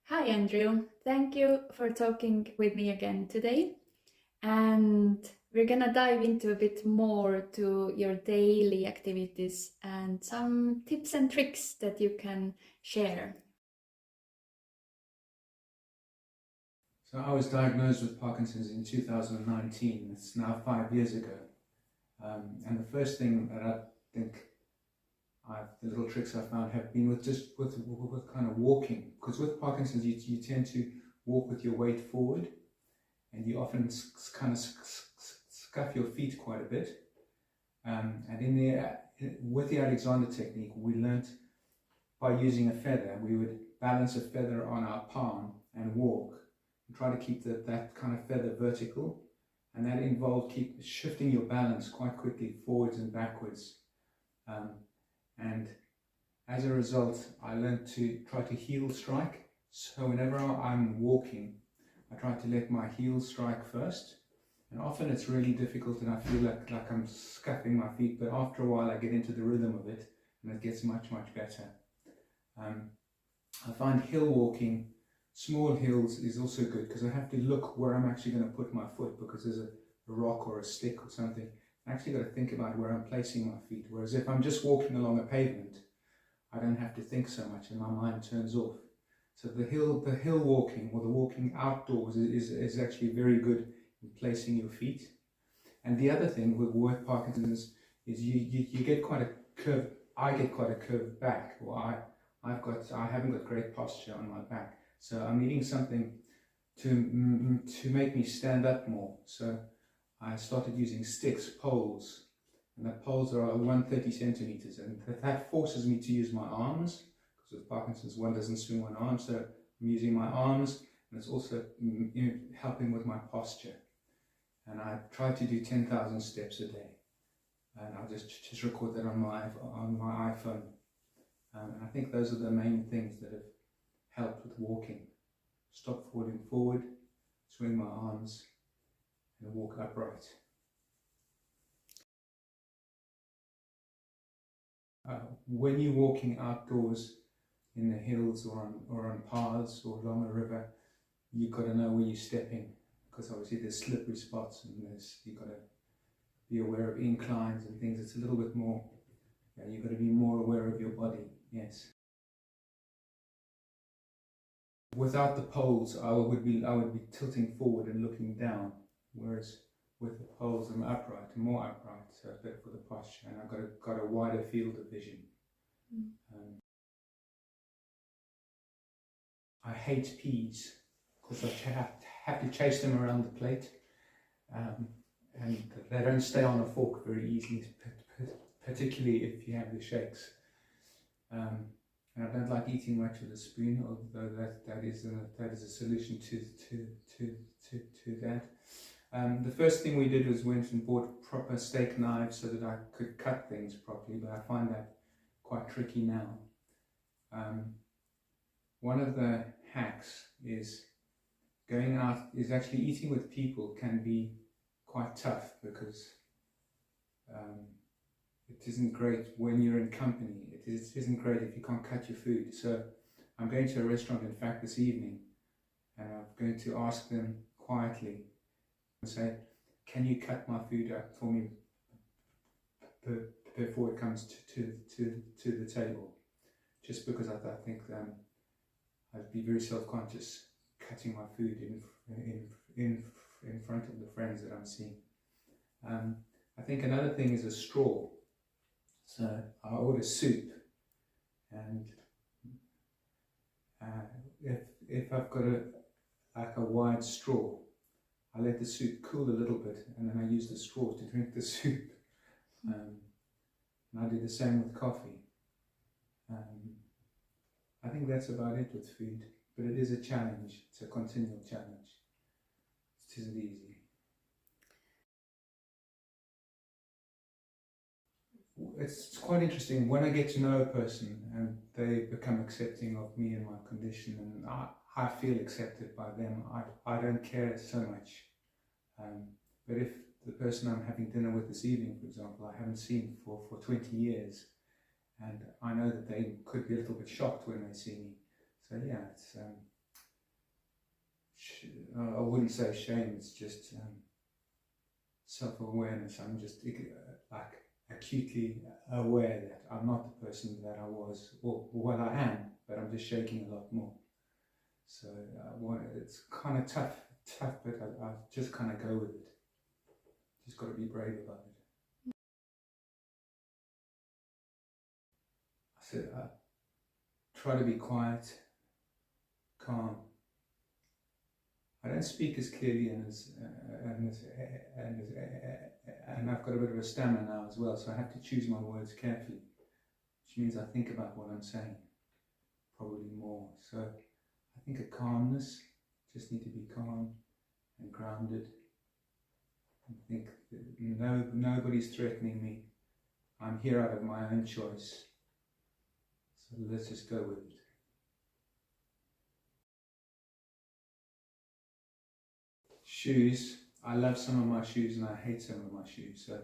Hi, Andrew. Thank you for talking with me again today. And we're gonna dive into a bit more to your daily activities and some tips and tricks that you can share. So I was diagnosed with Parkinson's in 2019. It's now 5 years ago. And the first thing that I think the little tricks I found have been with kind of walking. Because with Parkinson's, you tend to walk with your weight forward, and you often kind of scuff your feet quite a bit. And with the Alexander technique, we learnt by using a feather, we would balance a feather on our palm and walk, and try to keep that kind of feather vertical. And that involved shifting your balance quite quickly forwards and backwards. And as a result, I learned to try to heel strike. So whenever I'm walking, I try to let my heels strike first. And often it's really difficult and I feel like I'm scuffing my feet, but after a while I get into the rhythm of it and it gets much, much better. I find hill walking, small hills, is also good because I have to look where I'm actually going to put my foot, because there's a rock or a stick or something. I actually got to think about where I'm placing my feet. Whereas if I'm just walking along a pavement, I don't have to think so much and my mind turns off. So the hill walking, or the walking outdoors, is actually very good in placing your feet. And the other thing with Parkinson's is you get quite a curve. I get quite a curved back, or I haven't got great posture on my back. So I'm needing something to make me stand up more. So I started using sticks, poles, and the poles are 130 centimeters, and that forces me to use my arms, because with Parkinson's one doesn't swing one arm, so I'm using my arms, and it's also helping with my posture. And I try to do 10,000 steps a day, and I'll just record that on my iPhone. And I think those are the main things that have helped with walking. Stop falling forward, swing my arms, and walk upright. When you're walking outdoors in the hills or on paths or along a river, you've got to know where you're stepping, because obviously there's slippery spots and you've got to be aware of inclines and things. It's a little bit more, you've got to be more aware of your body, yes. Without the poles, I would be tilting forward and looking down, whereas with the poles I'm upright, more upright, so it's better for the posture, and I've got a wider field of vision. I hate peas because I have to chase them around the plate, and they don't stay on a fork very easily, particularly if you have the shakes. And I don't like eating much with a spoon, although that is a solution to that. The first thing we did was went and bought proper steak knives so that I could cut things properly, but I find that quite tricky now. One of the hacks is actually eating with people can be quite tough, because it isn't great when you're in company. It isn't great if you can't cut your food. So I'm going to a restaurant, in fact, this evening, and I'm going to ask them quietly and say, can you cut my food up for me before it comes to the table? Just because I think I'd be very self-conscious cutting my food in front of the friends that I'm seeing. I think another thing is a straw. So I order soup, and if I've got a wide straw, I let the soup cool a little bit, and then I use the straw to drink the soup. And I do the same with coffee. I think that's about it with food, but it is a challenge. It's a continual challenge. It isn't easy. It's quite interesting when I get to know a person and they become accepting of me and my condition, and I feel accepted by them. I don't care so much. But if the person I'm having dinner with this evening, for example, I haven't seen for 20 years, and I know that they could be a little bit shocked when they see me. So yeah, I wouldn't say shame, it's just self-awareness. I'm just like acutely aware that I'm not the person that I was, or well, I am, but I'm just shaking a lot more. So it's kind of tough, but I just kind of go with it. Just got to be brave about it. I said, try to be quiet, calm. I don't speak as clearly and I've got a bit of a stammer now as well, so I have to choose my words carefully, which means I think about what I'm saying, probably more. So I think a calmness, just need to be calm and grounded, and think that nobody's threatening me. I'm here out of my own choice, so let's just go with it. Shoes. I love some of my shoes and I hate some of my shoes. So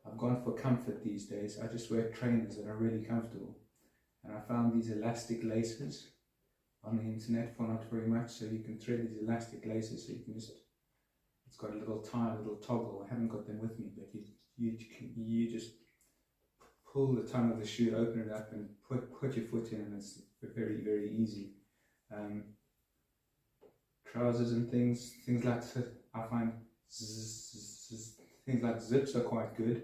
I've gone for comfort these days. I just wear trainers that are really comfortable. And I found these elastic laces on the internet for not very much. So you can thread these elastic laces so you can just, it's got a little tie, a little toggle. I haven't got them with me, but you just pull the tongue of the shoe, open it up and put your foot in, and it's very, very easy. Trousers and things like, I find things like zips are quite good.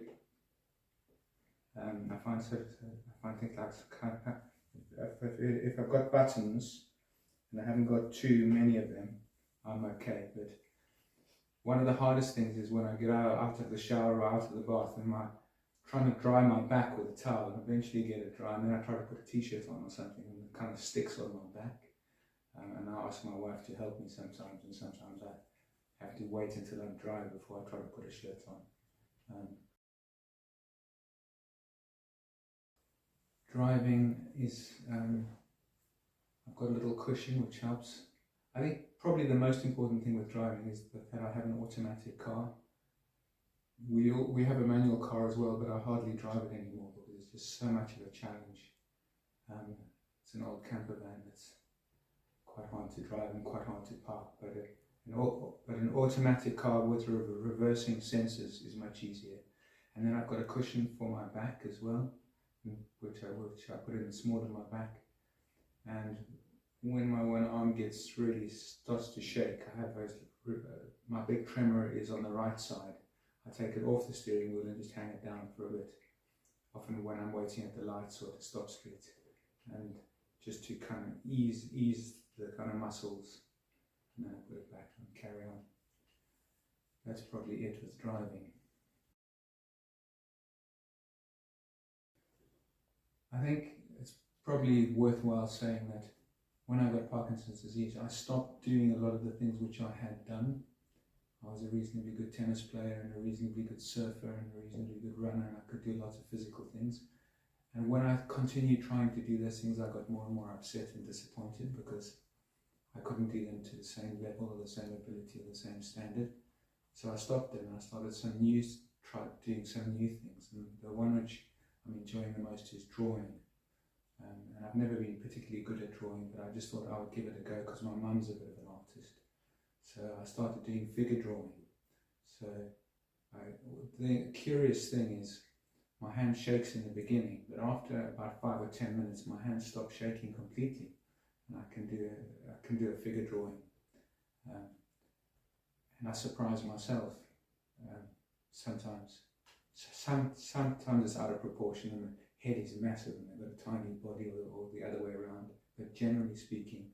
I find things like, if I've got buttons and I haven't got too many of them, I'm okay. But one of the hardest things is when I get out of the shower or out of the bath and trying to dry my back with a towel, and eventually get it dry, and then I try to put a t-shirt on or something and it kind of sticks on my back. And I ask my wife to help me sometimes, and sometimes I have to wait until I'm dry before I try to put a shirt on. Driving is, I've got a little cushion which helps. I think probably the most important thing with driving is that I have an automatic car. We have a manual car as well, but I hardly drive it anymore because it's just so much of a challenge. It's an old camper van that's quite hard to drive and quite hard to park, but an automatic car with reversing sensors is much easier. And then I've got a cushion for my back as well, which I put in the small of my back. And when my one arm starts to shake, I have my big tremor is on the right side. I take it off the steering wheel and just hang it down for a bit, often when I'm waiting at the lights or at the stop street, and just to kind of ease the kind of muscles, and then I put it back and carry on. That's probably it with driving. I think it's probably worthwhile saying that when I got Parkinson's disease, I stopped doing a lot of the things which I had done. I was a reasonably good tennis player and a reasonably good surfer and a reasonably good runner, and I could do lots of physical things. And when I continued trying to do those things, I got more and more upset and disappointed because I couldn't do them to the same level or the same ability or the same standard. So I stopped them and I started tried doing some new things. And the one which I'm enjoying the most is drawing. And I've never been particularly good at drawing, but I just thought I would give it a go because my mum's a bit of an artist. So I started doing figure drawing. So the curious thing is, my hand shakes in the beginning, but after about 5 or 10 minutes, my hand stops shaking completely, and I can do a figure drawing. And I surprise myself sometimes. Sometimes it's out of proportion, and the head is massive, and they've got a tiny body, or the other way around. But generally speaking,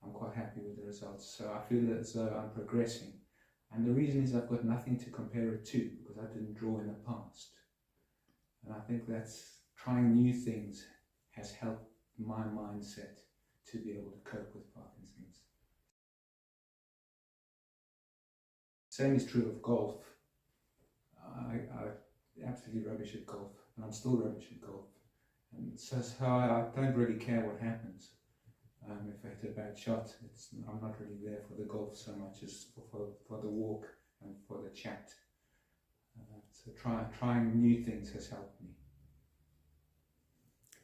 I'm quite happy with the results. So I feel as though I'm progressing. And the reason is I've got nothing to compare it to because I didn't draw in the past. And I think that's trying new things has helped my mindset to be able to cope with Parkinson's. Same is true of golf. I'm absolutely rubbish at golf, and I'm still rubbish at golf. And so I don't really care what happens. If I hit a bad shot, I'm not really there for the golf so much as for the walk and for the chat. So trying new things has helped me.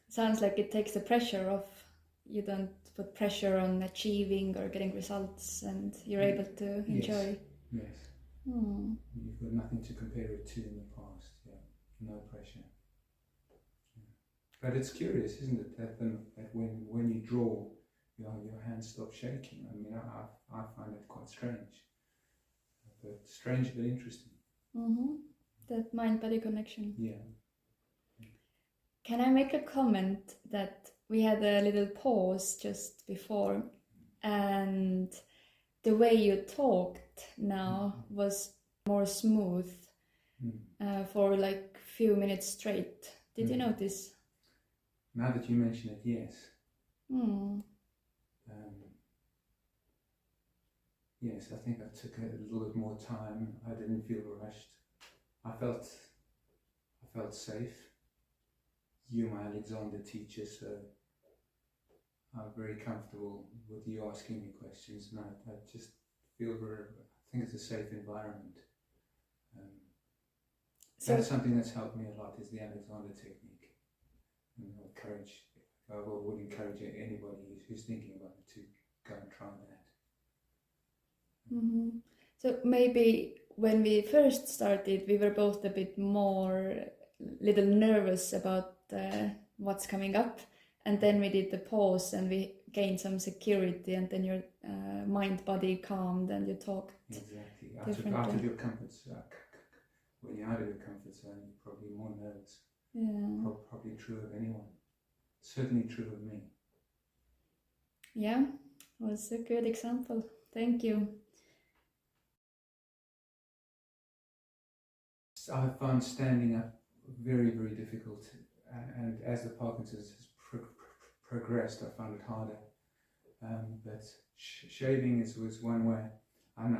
Sounds like it takes the pressure off you don't put pressure on achieving or getting results, and you're able to enjoy. Yes. Hmm. You've got nothing to compare it to in the past. Yeah, no pressure. But it's curious, isn't it, that when you draw, your hands stop shaking. I mean, I find it quite strange, but strange but interesting. Mm-hmm. That mind-body connection. Yeah. Can I make a comment that we had a little pause just before, and the way you talked now was more smooth for like few minutes straight. Did you notice? Now that you mention it, yes. Yes, I think I took a little bit more time. I didn't feel rushed. I felt safe. You're my Alexander teacher, so I'm very comfortable with you asking me questions, and I just feel I think it's a safe environment. So that's something that's helped me a lot, is the Alexander technique. And I would encourage anybody who's thinking about it to go and try that. Mm-hmm. So maybe when we first started, we were both a bit more little nervous about what's coming up, and then we did the pause and we gained some security, and then your mind body calmed and you talked. Exactly. Out of your comfort zone. When you're out of your comfort zone, you're probably more nervous. Yeah. Probably true of anyone. Certainly true of me. Yeah, was a good example. Thank you. I found standing up very, very difficult, and as the Parkinson's has progressed, I found it harder. But shaving was one way. And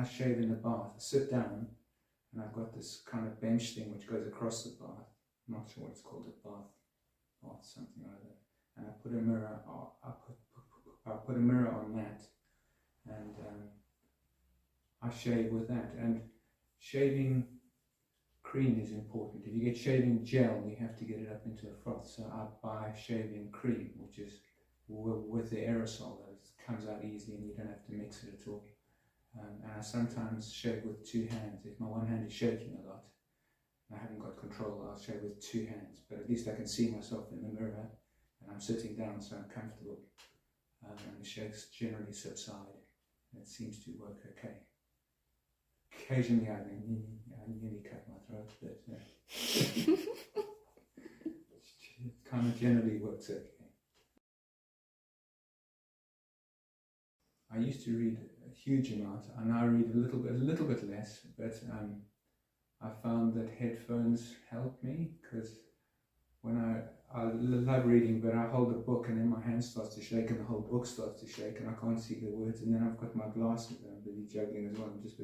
I shave in the bath. I sit down, and I've got this kind of bench thing which goes across the bath. I'm not sure what it's called, a bath something like that. And I put a mirror. I put a mirror on that, and I shave with that. And shaving cream is important. If you get shaving gel, you have to get it up into a froth. So I buy shaving cream, which is with the aerosol, that it comes out easily and you don't have to mix it at all. And I sometimes shave with two hands. If my one hand is shaking a lot and I haven't got control, I'll shave with two hands. But at least I can see myself in the mirror, and I'm sitting down, so I'm comfortable. And the shakes generally subside. It seems to work okay. Occasionally I nearly cut my throat, but it kind of generally works okay. I used to read a huge amount. I now read a little bit less, but I found that headphones help me, because when I love reading, but I hold a book and then my hand starts to shake and the whole book starts to shake and I can't see the words, and then I've got my glasses and I'm busy juggling as well. It just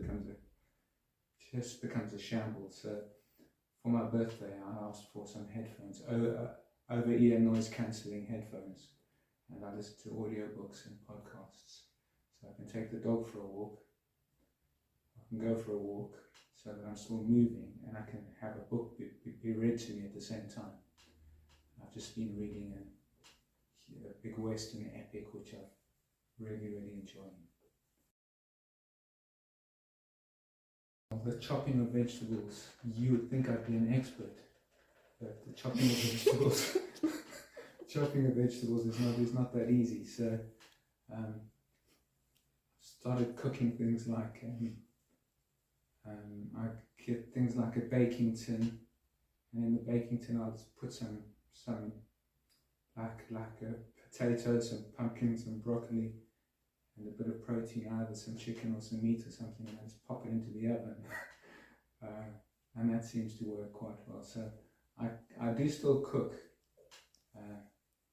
becomes a shambles. So for my birthday, I asked for some headphones, over-ear noise cancelling headphones, and I listen to audiobooks and podcasts. So I can take the dog for a walk, I can go for a walk, so that I'm still moving, and I can have a book be read to me at the same time. I've just been reading a big Western epic, which I've really, really enjoyed. The chopping of vegetables, you would think I'd be an expert, but the chopping of vegetables, is not that easy. So I started cooking things like I get things like a baking tin, and in the baking tin I'll just put some like a potato, some pumpkin, some broccoli, and a bit of protein, either some chicken or some meat or something, and I just pop it into the oven. And that seems to work quite well. So I do still cook. I'm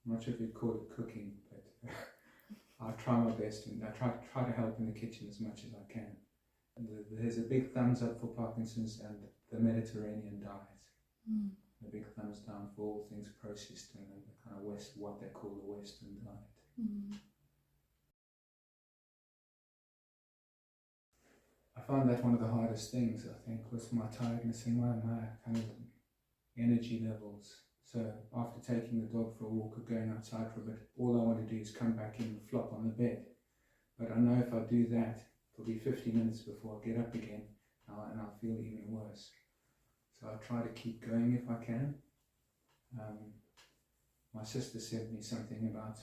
not sure if you'd call it cooking, but I try my best, and I try to help in the kitchen as much as I can. There's a big thumbs up for Parkinson's and the Mediterranean diet. A big thumbs down for all things processed and the kind of what they call the Western diet. I found that one of the hardest things, I think, was my tiredness and my kind of energy levels. So after taking the dog for a walk or going outside for a bit, all I want to do is come back in and flop on the bed. But I know if I do that, it'll be 50 minutes before I get up again, and I'll feel even worse. So I try to keep going if I can. My sister sent me something about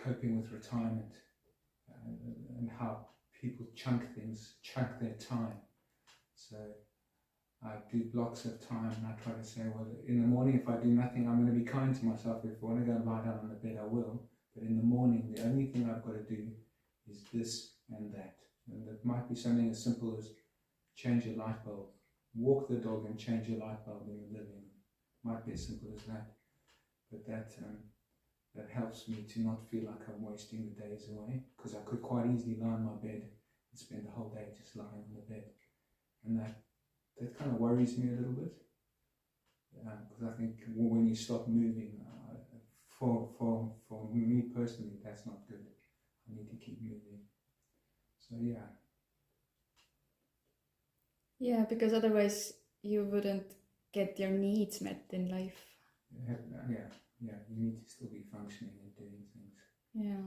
coping with retirement and how people chunk their time. So I do blocks of time, and I try to say, well, in the morning if I do nothing, I'm going to be kind to myself. If I want to go and lie down on the bed, I will. But in the morning, the only thing I've got to do is this and that. And it might be something as simple as change your light bulb. Walk the dog and change your light bulb in the living room. Might be as simple as that. But that helps me to not feel like I'm wasting the days away, because I could quite easily lie on my bed and spend the whole day just lying on the bed. And that kind of worries me a little bit, because I think when you stop moving, for me personally, that's not good. I need to keep moving. So yeah. Yeah, because otherwise you wouldn't get your needs met in life. Yeah, you need to still be functioning and doing things. Yeah.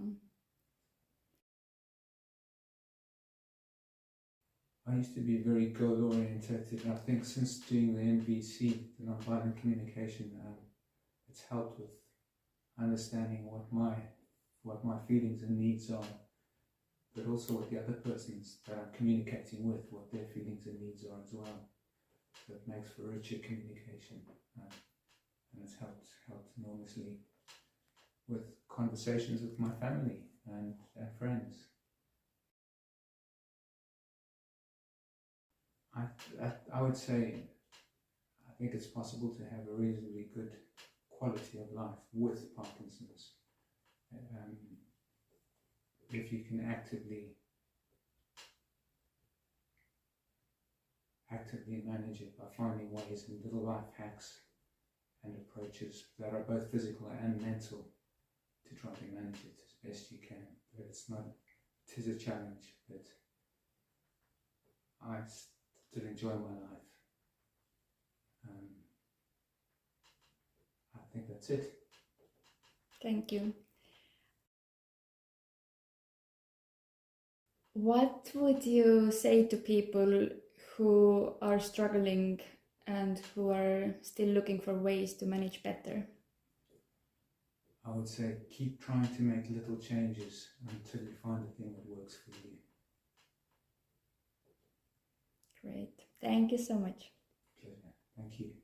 I used to be very goal-oriented, and I think since doing the NVC, the Nonviolent Communication, it's helped with understanding what my feelings and needs are, but also what the other persons that I'm communicating with, what their feelings and needs are as well. So it makes for richer communication, and it's helped enormously with conversations with my family and friends. I would say I think it's possible to have a reasonably good quality of life with Parkinson's if you can actively manage it by finding ways and little life hacks and approaches that are both physical and mental to try to manage it as best you can. But it is a challenge, but I still enjoy my life. I think that's it. Thank you. What would you say to people who are struggling and who are still looking for ways to manage better? I would say keep trying to make little changes until you find the thing that works for you. Great. Thank you so much. Pleasure. Thank you.